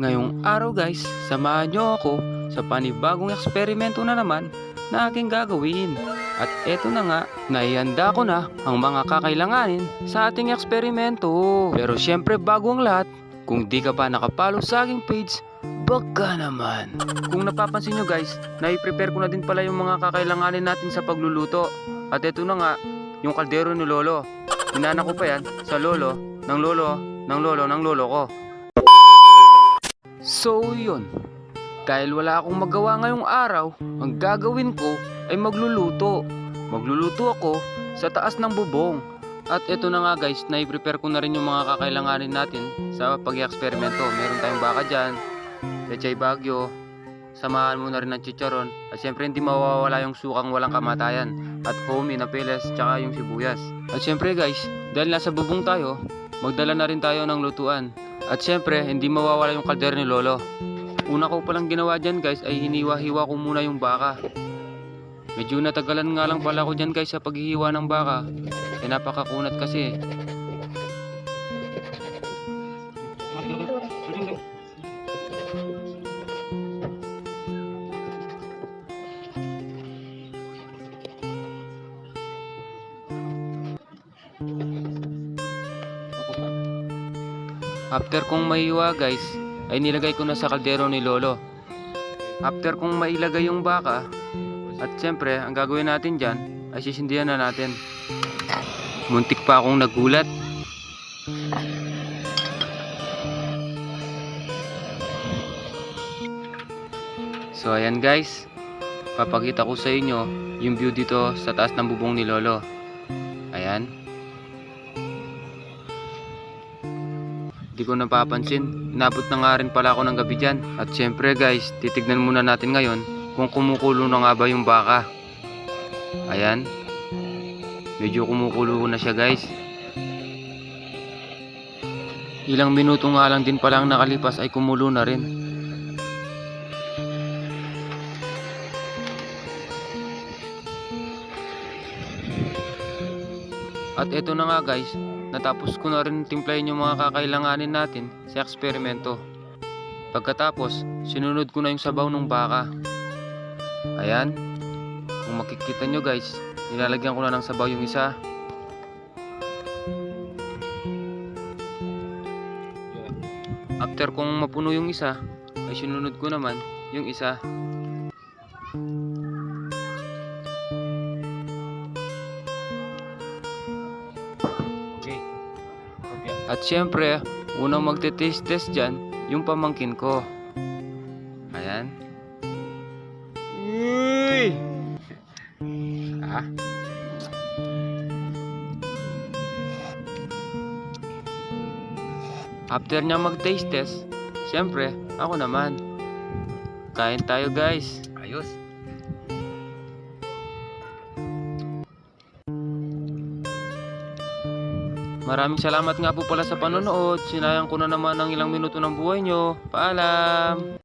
Ngayong araw guys, samahan nyo ako sa panibagong eksperimento na naman na aking gagawin. At eto na nga, naihanda ko na ang mga kakailanganin sa ating eksperimento. Pero syempre bago ang lahat, kung di ka pa nakapalo sa aking page, baka naman. Kung napapansin nyo guys, nai-prepare ko na din pala yung mga kakailanganin natin sa pagluluto. At eto na nga, yung kaldero ni Lolo. Inana ko pa yan sa lolo, ng lolo, ng lolo, ng lolo ko. So yun, dahil wala akong magawa ngayong araw, ang gagawin ko ay magluluto. Magluluto ako sa taas ng bubong. At eto na nga guys, nai-prepare ko na rin yung mga kakailanganin natin sa pag-eksperimento. Meron tayong baka dyan, pechay bagyo, samahan mo na rin ng chicharon. At syempre hindi mawawala yung sukang walang kamatayan. At homie na peles, tsaka yung sibuyas. At syempre guys, dahil nasa bubong tayo, magdala na rin tayo ng lutuan. At syempre, hindi mawawala yung kaldero ni Lolo. Una ko palang ginawa dyan guys ay hiniwa-hiwa ko muna yung baka. Medyo natagalan nga lang pala ko dyan guys sa paghihiwa ng baka. Eh napakakunat kasi. After kong mahiwa guys, ay nilagay ko na sa kaldero ni Lolo. After kong mailagay yung baka, at syempre ang gagawin natin dyan ay sisindihan na natin. Muntik pa akong nagulat. So ayan guys, papakita ko sa inyo yung view dito sa taas ng bubong ni Lolo. Ayan. Di ko napapansin, inabot na nga rin pala ako ng gabi dyan. At syempre guys, titignan muna natin ngayon kung kumukulo na nga ba yung baka. Ayan, medyo kumukulo na siya guys. Ilang minuto nga lang din palang nakalipas ay kumulo na rin. At eto na nga guys, natapos ko na rin timplahin yung mga kakailanganin natin sa eksperimento. Pagkatapos, sinunod ko na yung sabaw ng baka. Ayan, kung makikita nyo guys, nilalagyan ko na ng sabaw yung isa. After kong mapuno yung isa, ay sinunod ko naman yung isa. At syempre, unang magte-taste test dyan, yung pamangkin ko. Ayan. Uy! Ah. After niya mag-taste test, syempre, ako naman. Kain tayo guys. Ayos. Maraming salamat nga po pala sa panonood. Sinayang ko na naman ang ilang minuto ng buhay nyo. Paalam!